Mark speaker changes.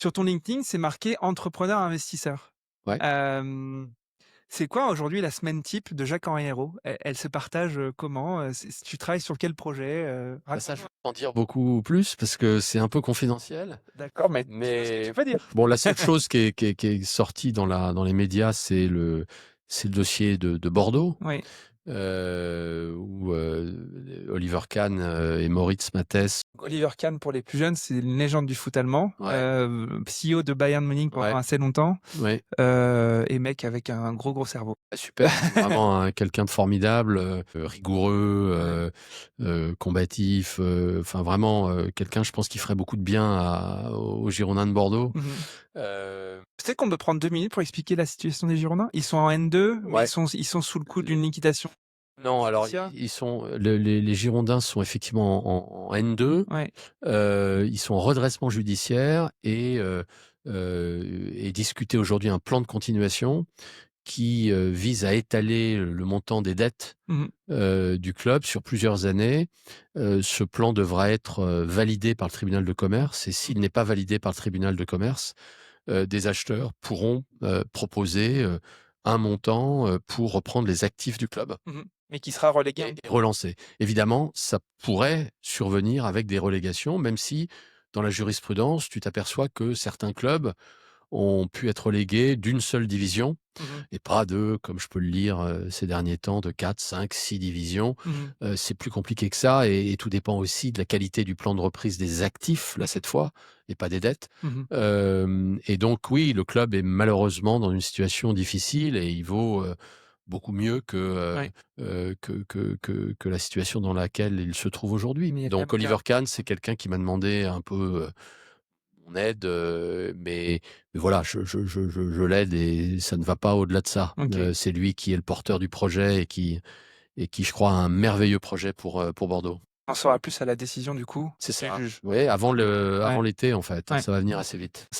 Speaker 1: Sur ton LinkedIn, c'est marqué entrepreneur investisseur.
Speaker 2: Ouais.
Speaker 1: Hem, c'est quoi aujourd'hui la semaine type de Jacques-Henri Hérault? Elle se partage, comment? Tu travailles sur quel projet?
Speaker 2: Bah, ça, je
Speaker 1: Raconte-moi.
Speaker 2: peux pas en dire beaucoup plus parce que c'est un peu confidentiel.
Speaker 1: D'accord, mais dis-nous ce que tu
Speaker 2: Mais
Speaker 1: peux dire.
Speaker 2: bon, la seule chose qui est sortie dans les médias, c'est le dossier de Bordeaux,
Speaker 1: Oui,
Speaker 2: où, Oliver Kahn, et Moritz Matthes.
Speaker 1: Oliver Kahn pour les plus jeunes, c'est une légende du foot allemand,
Speaker 2: Ouais,
Speaker 1: CEO de Bayern Munich pendant
Speaker 2: ouais,
Speaker 1: assez longtemps,
Speaker 2: ouais.
Speaker 1: et mec avec un gros, gros cerveau.
Speaker 2: Ah super, c'est vraiment quelqu'un de formidable, rigoureux,
Speaker 1: Ouais.
Speaker 2: combatif, enfin vraiment, quelqu'un, je pense, qui ferait beaucoup de bien aux Girondins de Bordeaux.
Speaker 1: Mmh.
Speaker 2: Heu,
Speaker 1: Peut-être qu'on peut prendre 2 minutes pour expliquer la situation des Girondins? Ils sont en N2, mais
Speaker 2: ouais,
Speaker 1: ils sont sous le coup d'une
Speaker 2: les
Speaker 1: liquidation
Speaker 2: non, alors
Speaker 1: judiciaire?
Speaker 2: ils sont les Girondins sont effectivement en N2,
Speaker 1: Ouais.
Speaker 2: ils sont en redressement judiciaire et discuter aujourd'hui un plan de continuation qui, vise à étaler le montant des dettes
Speaker 1: Mmh mh.
Speaker 2: du club sur plusieurs années. Ce plan devra être, validé par le tribunal de commerce et
Speaker 1: Mmh.
Speaker 2: s'il n'est pas validé par le tribunal de commerce, des acheteurs pourront, proposer, un montant, pour reprendre les actifs du club
Speaker 1: Mmh. Mais qui sera relégué
Speaker 2: et
Speaker 1: un.
Speaker 2: relancer. Évidemment, ça pourrait survenir avec des relégations, même si dans la jurisprudence, tu t'aperçois que certains clubs ont pu être relégués d'une seule division
Speaker 1: Mmh mh.
Speaker 2: et pas de, comme je peux le lire, ces derniers temps, de 4, 5, 6 divisions.
Speaker 1: Mmh.
Speaker 2: C'est plus compliqué que ça et tout dépend aussi de la qualité du plan de reprise des actifs, là,
Speaker 1: Mmh.
Speaker 2: cette fois, et pas des dettes.
Speaker 1: Mmh.
Speaker 2: Hem Et donc oui, le club est malheureusement dans une situation difficile et il vaut, beaucoup mieux
Speaker 1: Ouais.
Speaker 2: que la situation dans laquelle il se trouve aujourd'hui.
Speaker 1: Mais il y a quand
Speaker 2: Donc
Speaker 1: même il y a
Speaker 2: Oliver Kahn, c'est quelqu'un qui m'a demandé un peu, mon aide, mais voilà, je l'aide et ça ne va pas au-delà de ça.
Speaker 1: OK.
Speaker 2: C'est lui qui est le porteur du projet et qui je crois a un merveilleux projet pour Bordeaux.
Speaker 1: On en saura plus à la décision du coup
Speaker 2: C'est
Speaker 1: du
Speaker 2: ça.
Speaker 1: juge.
Speaker 2: Oui, avant
Speaker 1: Ouais.
Speaker 2: l'été en fait, hein,
Speaker 1: Ouais.
Speaker 2: ça va venir assez vite.